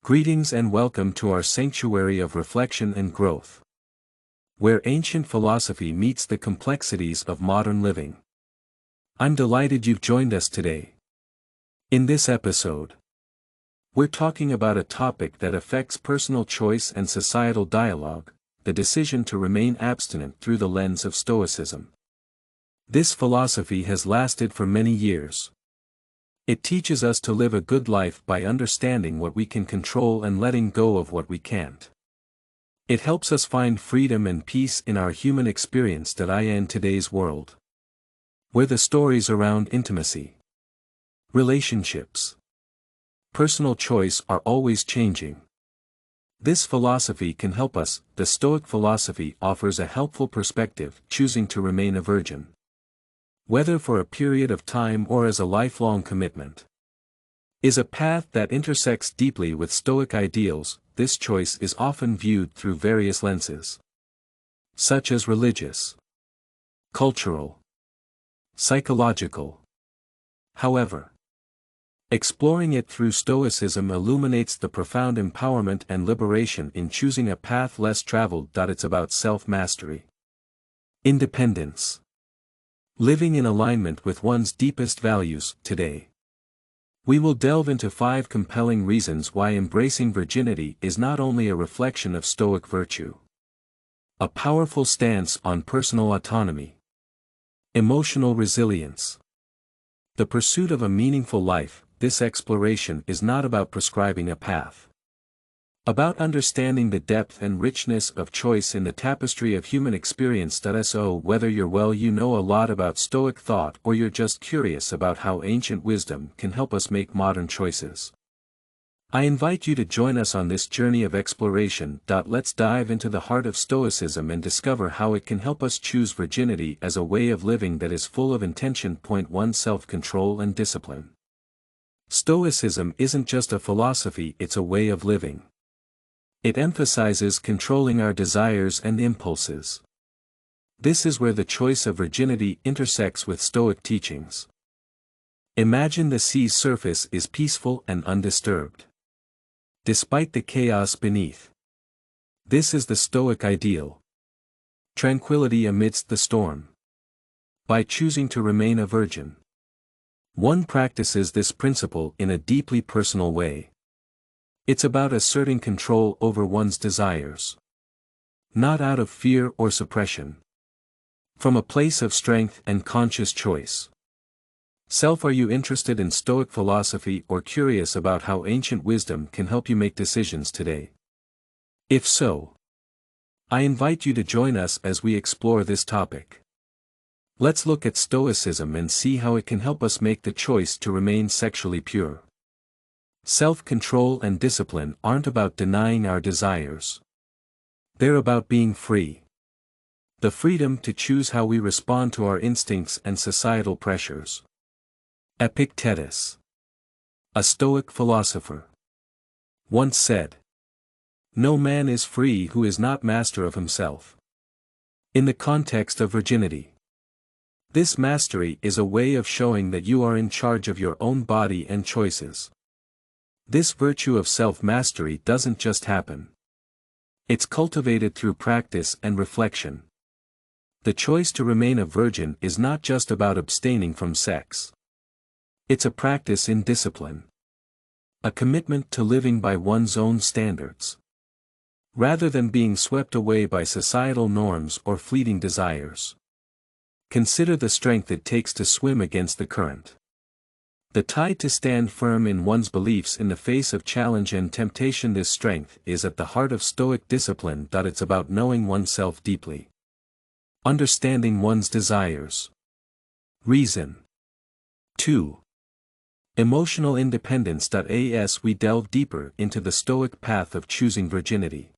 Greetings and welcome to our sanctuary of reflection and growth, where ancient philosophy meets the complexities of modern living. I'm delighted you've joined us today. In this episode, we're talking about a topic that affects personal choice and societal dialogue, the decision to remain abstinent through the lens of Stoicism. This philosophy has lasted for many years. It teaches us to live a good life by understanding what we can control and letting go of what we can't. It helps us find freedom and peace in our human experience in today's world, where the stories around intimacy, relationships, personal choice are always changing. This philosophy can help us. The Stoic philosophy offers a helpful perspective, choosing to remain a virgin, whether for a period of time or as a lifelong commitment, is a path that intersects deeply with Stoic ideals. This choice is often viewed through various lenses, such as religious, cultural, psychological. However, exploring it through Stoicism illuminates the profound empowerment and liberation in choosing a path less traveled. It's about self-mastery, independence, living in alignment with one's deepest values. Today, we will delve into 5 compelling reasons why embracing virginity is not only a reflection of Stoic virtue, a powerful stance on personal autonomy, emotional resilience, the pursuit of a meaningful life. This exploration is not about prescribing a path, about understanding the depth and richness of choice in the tapestry of human experience. So whether you know a lot about Stoic thought or you're just curious about how ancient wisdom can help us make modern choices, I invite you to join us on this journey of exploration. Let's dive into the heart of Stoicism and discover how it can help us choose virginity as a way of living that is full of intention. Point 1: Self-control and discipline. Stoicism isn't just a philosophy, it's a way of living. It emphasizes controlling our desires and impulses. This is where the choice of virginity intersects with Stoic teachings. Imagine the sea's surface is peaceful and undisturbed, despite the chaos beneath. This is the Stoic ideal: tranquility amidst the storm. By choosing to remain a virgin, one practices this principle in a deeply personal way. It's about asserting control over one's desires, not out of fear or suppression, from a place of strength and conscious choice. Are you interested in Stoic philosophy or curious about how ancient wisdom can help you make decisions today? If so, I invite you to join us as we explore this topic. Let's look at Stoicism and see how it can help us make the choice to remain sexually pure. Self-control and discipline aren't about denying our desires. They're about being free. The freedom to choose how we respond to our instincts and societal pressures. Epictetus, a Stoic philosopher, once said, "No man is free who is not master of himself." In the context of virginity, this mastery is a way of showing that you are in charge of your own body and choices. This virtue of self-mastery doesn't just happen. It's cultivated through practice and reflection. The choice to remain a virgin is not just about abstaining from sex. It's a practice in discipline, a commitment to living by one's own standards, rather than being swept away by societal norms or fleeting desires. Consider the strength it takes to swim against the current, the tide to stand firm in one's beliefs in the face of challenge and temptation. This strength is at the heart of Stoic discipline. It's about knowing oneself deeply, understanding one's desires. Reason 2. Emotional independence. As we delve deeper into the Stoic path of choosing virginity,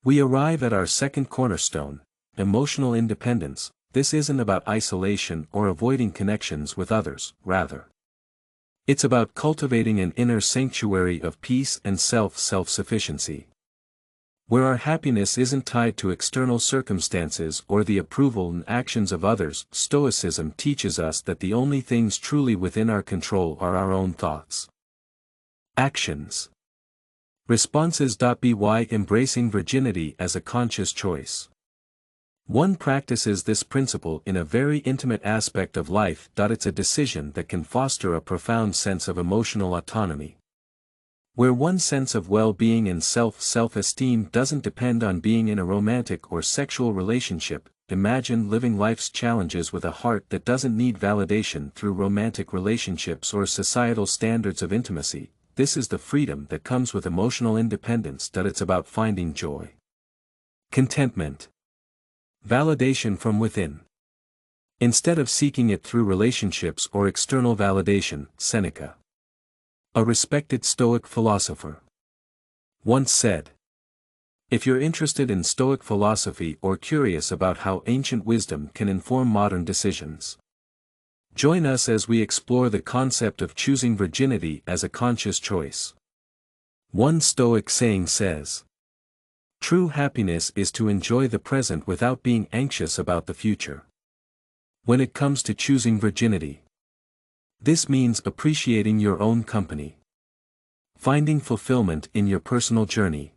we arrive at our second cornerstone: emotional independence. This isn't about isolation or avoiding connections with others, rather, it's about cultivating an inner sanctuary of peace and self-sufficiency, where our happiness isn't tied to external circumstances or the approval and actions of others. Stoicism teaches us that the only things truly within our control are our own thoughts, actions, Responses. By embracing virginity as a conscious choice. One practices this principle in a very intimate aspect of life. It's a decision that can foster a profound sense of emotional autonomy, where one's sense of well-being and self-esteem doesn't depend on being in a romantic or sexual relationship. Imagine living life's challenges with a heart that doesn't need validation through romantic relationships or societal standards of intimacy. This is the freedom that comes with emotional independence. It's about finding joy, contentment, validation from within, instead of seeking it through relationships or external validation. Seneca, a respected Stoic philosopher, once said, "If you're interested in Stoic philosophy or curious about how ancient wisdom can inform modern decisions, join us as we explore the concept of choosing virginity as a conscious choice." One Stoic saying says, "True happiness is to enjoy the present without being anxious about the future." When it comes to choosing virginity, this means appreciating your own company, finding fulfillment in your personal journey,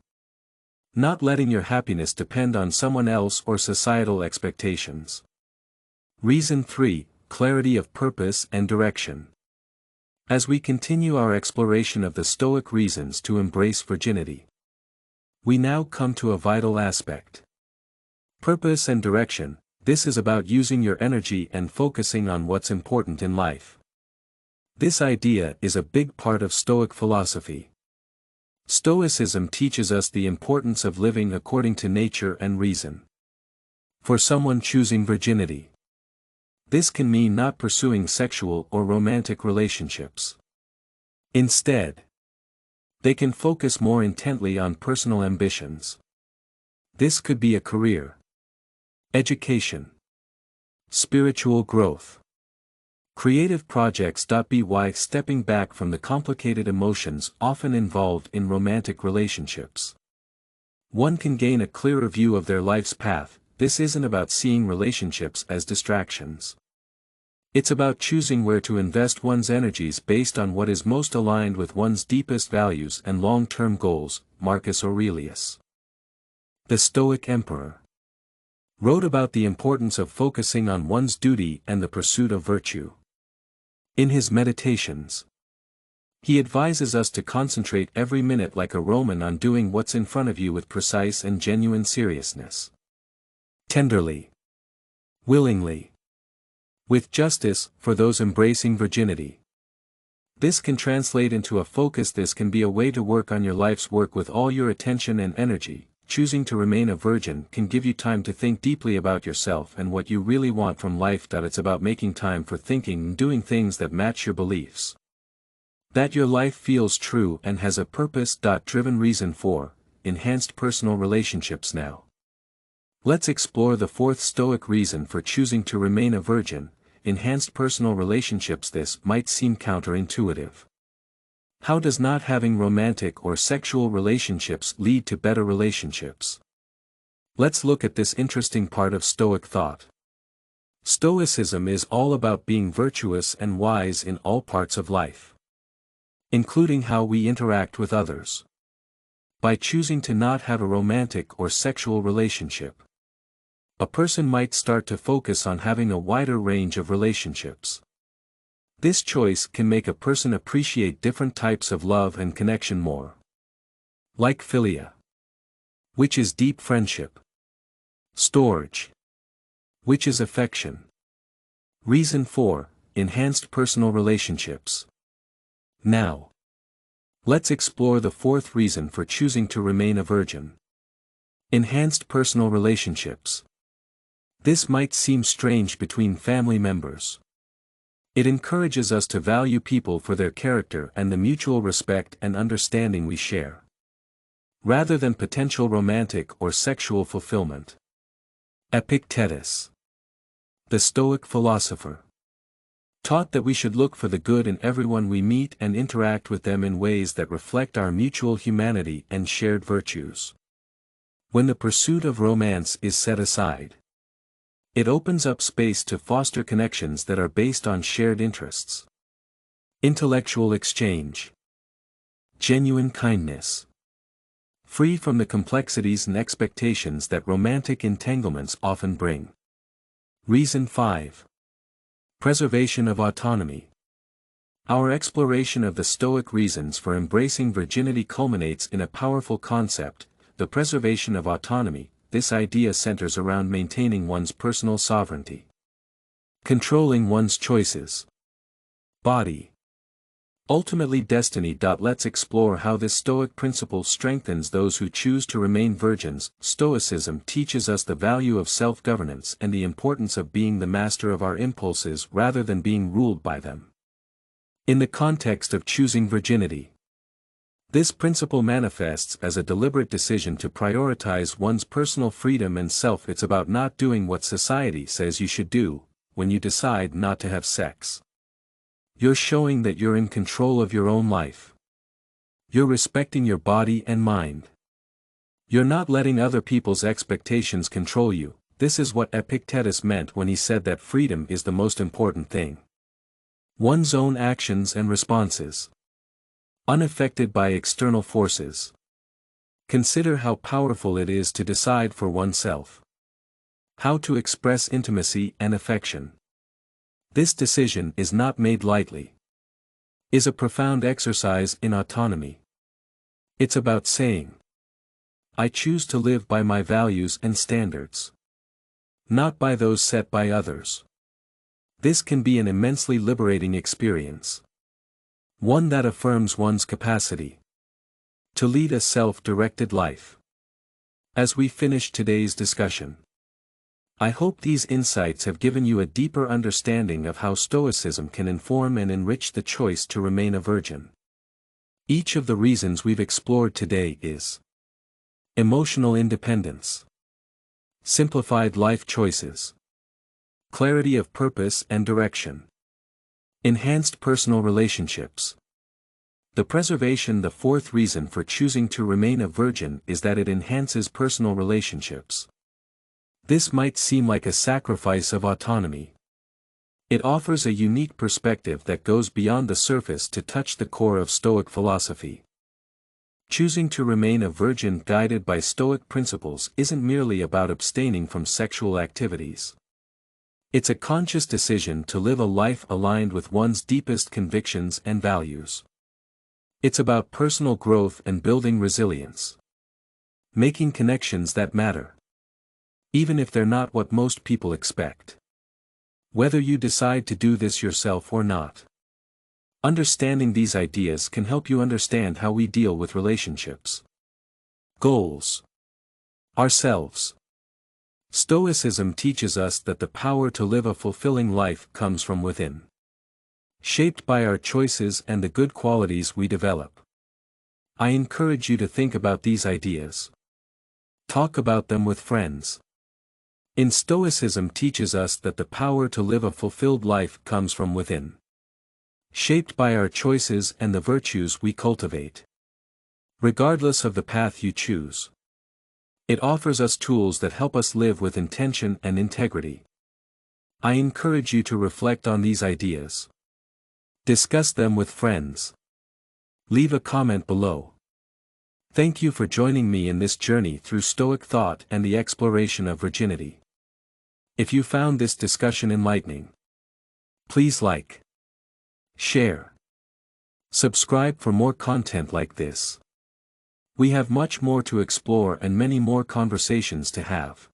not letting your happiness depend on someone else or societal expectations. Reason 3. Clarity of purpose and direction. As we continue our exploration of the Stoic reasons to embrace virginity, we now come to a vital aspect. Purpose and direction. This is about using your energy and focusing on what's important in life. This idea is a big part of Stoic philosophy. Stoicism teaches us the importance of living according to nature and reason. For someone choosing virginity, this can mean not pursuing sexual or romantic relationships. Instead, they can focus more intently on personal ambitions. This could be a career, education, spiritual growth, creative projects. By stepping back from the complicated emotions often involved in romantic relationships, one can gain a clearer view of their life's path. This isn't about seeing relationships as distractions. It's about choosing where to invest one's energies based on what is most aligned with one's deepest values and long-term goals. Marcus Aurelius, the Stoic emperor, wrote about the importance of focusing on one's duty and the pursuit of virtue. In his Meditations, he advises us to concentrate every minute like a Roman on doing what's in front of you with precise and genuine seriousness, tenderly, willingly, with justice. For those embracing virginity, this can translate into a focus. This can be a way to work on your life's work with all your attention and energy. Choosing to remain a virgin can give you time to think deeply about yourself and what you really want from life. It's about making time for thinking and doing things that match your beliefs, that your life feels true and has a purpose. Driven. Reason 4. Enhanced personal relationships. Now, let's explore the fourth Stoic reason for choosing to remain a virgin: enhanced personal relationships. This might seem counterintuitive. How does not having romantic or sexual relationships lead to better relationships? Let's look at this interesting part of Stoic thought. Stoicism is all about being virtuous and wise in all parts of life, including how we interact with others. By choosing to not have a romantic or sexual relationship, a person might start to focus on having a wider range of relationships. This choice can make a person appreciate different types of love and connection more. Like philia, which is deep friendship. Storge, which is affection. Reason 4. Enhanced personal relationships. Now, let's explore the fourth reason for choosing to remain a virgin: enhanced personal relationships. This might seem strange between family members. It encourages us to value people for their character and the mutual respect and understanding we share, rather than potential romantic or sexual fulfillment. Epictetus, the Stoic philosopher, taught that we should look for the good in everyone we meet and interact with them in ways that reflect our mutual humanity and shared virtues. When the pursuit of romance is set aside, it opens up space to foster connections that are based on shared interests, intellectual exchange, genuine kindness, free from the complexities and expectations that romantic entanglements often bring. Reason 5. Preservation of autonomy. Our exploration of the Stoic reasons for embracing virginity culminates in a powerful concept, the preservation of autonomy. This idea centers around maintaining one's personal sovereignty, controlling one's choices, body, ultimately destiny. Let's explore how this Stoic principle strengthens those who choose to remain virgins. Stoicism teaches us the value of self-governance and the importance of being the master of our impulses rather than being ruled by them. In the context of choosing virginity, this principle manifests as a deliberate decision to prioritize one's personal freedom and self. It's about not doing what society says you should do. When you decide not to have sex, you're showing that you're in control of your own life. You're respecting your body and mind. You're not letting other people's expectations control you. This is what Epictetus meant when he said that freedom is the most important thing. One's own actions and responses, unaffected by external forces. Consider how powerful it is to decide for oneself how to express intimacy and affection. This decision is not made lightly. Is a profound exercise in autonomy. It's about saying, I choose to live by my values and standards, not by those set by others. This can be an immensely liberating experience, one that affirms one's capacity to lead a self-directed life. As we finish today's discussion, I hope these insights have given you a deeper understanding of how Stoicism can inform and enrich the choice to remain a virgin. Each of the reasons we've explored today is emotional independence, simplified life choices, clarity of purpose and direction, enhanced personal relationships. The preservation. The fourth reason for choosing to remain a virgin is that it enhances personal relationships. This might seem like a sacrifice of autonomy. It offers a unique perspective that goes beyond the surface to touch the core of Stoic philosophy. Choosing to remain a virgin guided by Stoic principles isn't merely about abstaining from sexual activities. It's a conscious decision to live a life aligned with one's deepest convictions and values. It's about personal growth and building resilience, making connections that matter, even if they're not what most people expect. Whether you decide to do this yourself or not, understanding these ideas can help you understand how we deal with relationships, goals, ourselves. Stoicism teaches us that the power to live a fulfilling life comes from within, shaped by our choices and the good qualities we develop. I encourage you to think about these ideas. Talk about them with friends. Stoicism teaches us that the power to live a fulfilled life comes from within, shaped by our choices and the virtues we cultivate. Regardless of the path you choose, it offers us tools that help us live with intention and integrity. I encourage you to reflect on these ideas. Discuss them with friends. Leave a comment below. Thank you for joining me in this journey through Stoic thought and the exploration of virginity. If you found this discussion enlightening, please like, share, subscribe for more content like this. We have much more to explore and many more conversations to have.